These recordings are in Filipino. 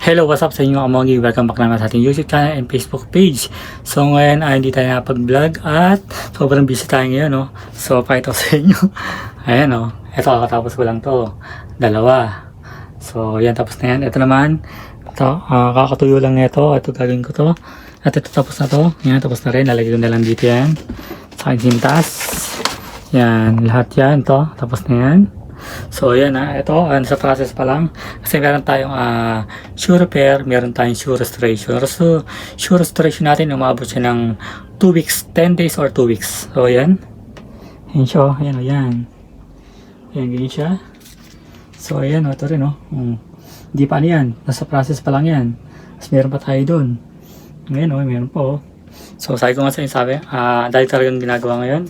Hello, what's up sa inyo, Amongi? Welcome back naman sa ating YouTube channel and Facebook page. So ngayon ay hindi tayo nakapag-vlog at sobrang busy tayo ngayon, no? So pakita ko sa inyo. Ayan, no? Ito, kakatapos ko lang to. Dalawa. So yan, tapos na yan. Ito naman, ito, kakatuyo lang nito. Ito gagawin ko to. At ito tapos na to. Yan, tapos na rin. Lalagay ko na lang dito yan. Sa aking hintas. Yan, lahat yan. Ito, tapos na yan. So ayan ito sa process pa lang kasi meron tayong sure repair, meron tayong sure restoration. So sure restoration natin umabot siya ng 2 weeks, 10 days or 2 weeks. So ayan, ayan siya, ayan o yan, ayan ganyan siya. So ayan ito rin hindi pa ano yan, nasa process pa lang yan. Tapos meron pa tayo dun, ayan meron po. So sabi ko nga sa inyo, dahil talagang ginagawa ngayon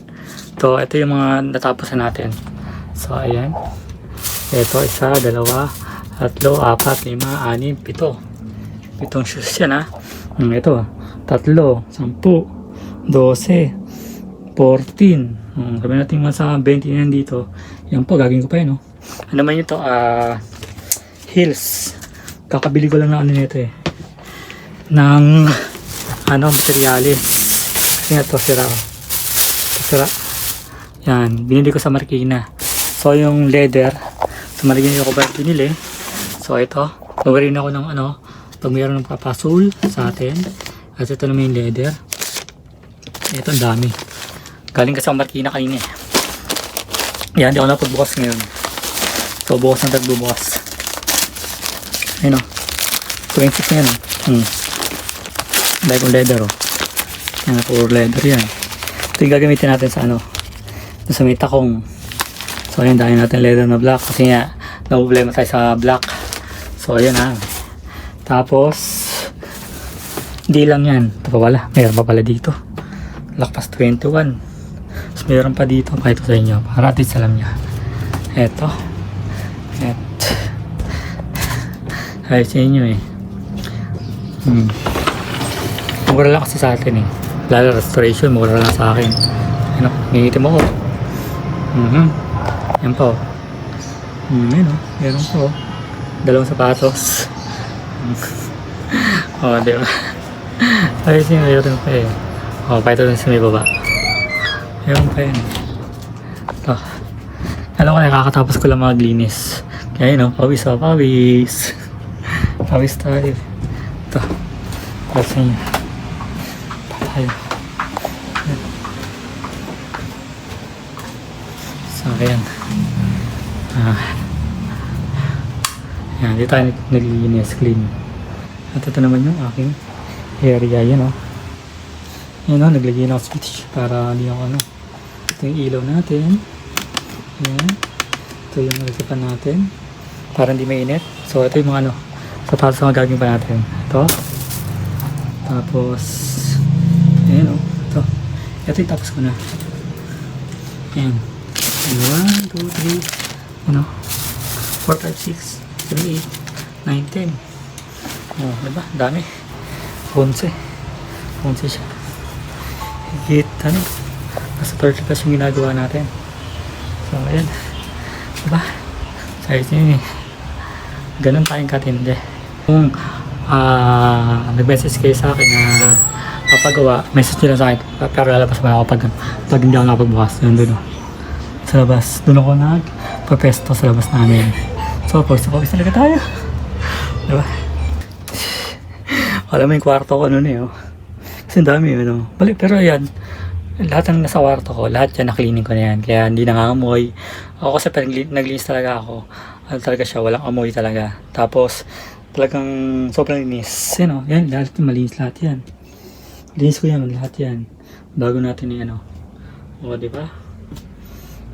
ito yung mga natapos na natin. So ayan, ito isa, dalawa, tatlo, apat, lima, anim, pito. Pitong shoes yan ito, tatlo, 10, 12, 14. Sabi natin mga 20 yan dito. Yan po, gagawin ko pa yun. Ano man ito, heels. Kakabili ko lang na nito ng materialis. Kasi nga ito, sira. Yan, binili ko sa Marikina. So yung leather, sa Marikina ko ba binili. So ito, gawin ako ng pag mayroon ng papasul sa atin. At ito naman yung leather. Ito ang dami. Galing kasi sa Marikina kanina Yan, hindi ako napagbukas ngayon. So bukas na tagbubukas. Ayun 26 na yan Dahil kong leather Yan, puro leather yan. Ito yung gagamitin natin sa may takong. So ayan, dahil natin leather na black kasi nga na-problema tayo sa black. So ayan Tapos hindi lang yan, ito pa pala, mayroon pa pala dito lakpas 21. Tapos mayroon pa dito, pakita sa inyo para at least alam niya. Eto ay sa inyo mura lang kasi sa atin lalo restoration, mura lang sa akin. Ngingitin mo ko. Yan po. Meron po. Dalawang sapatos. Diba? Ayos yung meron pa pakita din sa may baba. Meron pa yan. Ito. Alam ko, nakakatapos ko lang mga glinis. Kaya pawis. Pawis tayo. Ito. Para sa inyo. Tayo. So, ayan. Yan, dito tayo naglilinis, clean. At ito naman yung aking area, yan naglagay na ako switch para hindi ako ito yung ilaw natin. Yan. Ito yung nagsipan natin para hindi mainit. So ito yung mga sapatos na gagawin pa natin. Ito. Tapos ayan ito yung tapos ko na. Yan. 1, 2, 3 4, 5, 6, 7, 8, 9, 10. Diba? Dami. 11 siya. Higit, nasa 30 plus yung ginagawa natin. So, ayan. Diba? Size nyo ganun tayong katindi. Kung nag-message kayo sa akin na papagawa, message nyo lang sa akin. Pero lalabas ba ako pag hindi ako napagbukas. Yun doon sa labas. Doon ako nagpapesto sa labas namin. So, pawis talaga tayo. Diba? Alam mo yung kwarto ko kasi dami balik, pero ayan, lahat ng nasa kwarto ko, lahat yan na-cleaning ko na yan. Kaya hindi nangangamoy. Ako kasi naglinis talaga ako. Talaga siya, walang amoy talaga. Tapos, talagang sobrang linis. Yan, lahat malinis lahat yan. Linis ko yan, lahat yan. Bago natin yung diba?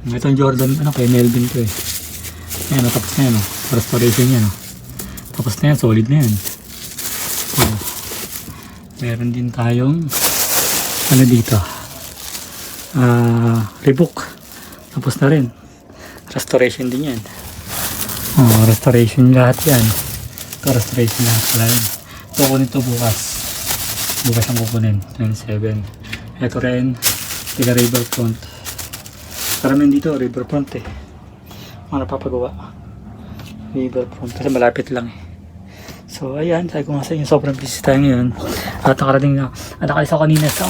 Itong Jordan, kay Melvin ko Ayan, tapos na yan restoration yan tapos na yan, solid na yan. Meron din tayong dito Reebok, tapos na rin. Restoration din yan. Restoration lahat yan. Ito restoration lahat pala yan. Kukunin ito bukas ang kukunin 27. Ito rin tiga Riverfront. Karamihan dito Riverfront mga napapagawa. Riverfront kasi malapit lang So, ayan, sabi ko nga sa inyo, sobrang busy tayo ngayon. At nakalis ako kanina sa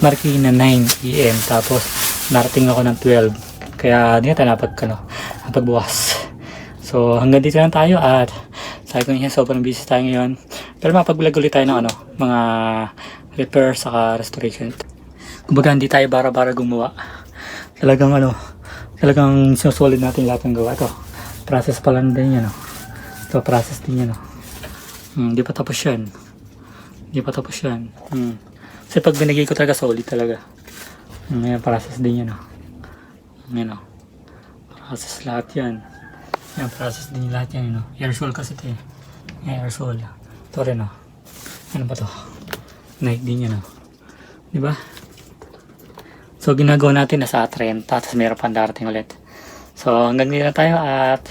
Marikina 9 AM. Tapos, narating ako ng 12. Kaya, di na tayo napagbukas. So, hanggang dito lang tayo at sabi ko nga, sobrang busy tayo ngayon. Pero mapag-vlog ulit tayo ng mga repair saka restoration. Kumbaga, hindi tayo bara-bara gumawa. Talagang sinusolid natin lahat ng gawa. Ito, process pa lang din yan. Ito, process din yan. Hindi pa tapos yan. Kasi pag binigay ko talaga, solid talaga. Ngayon, process din yan. Ngayon, process lahat yan. Yan, process din lahat yan. Airsole kasi ito eh. Airsole. Ito rin. Ano ba to? Nike din yan. Diba? So, ginagawa natin nasa 30, tapos meron pang darating ulit. So, hanggang dito na tayo at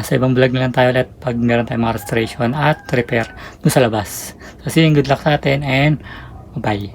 sa ibang vlog na lang tayo ulit pag meron tayong mga restoration at repair dun sa labas. So, see you, good luck sa atin and bye!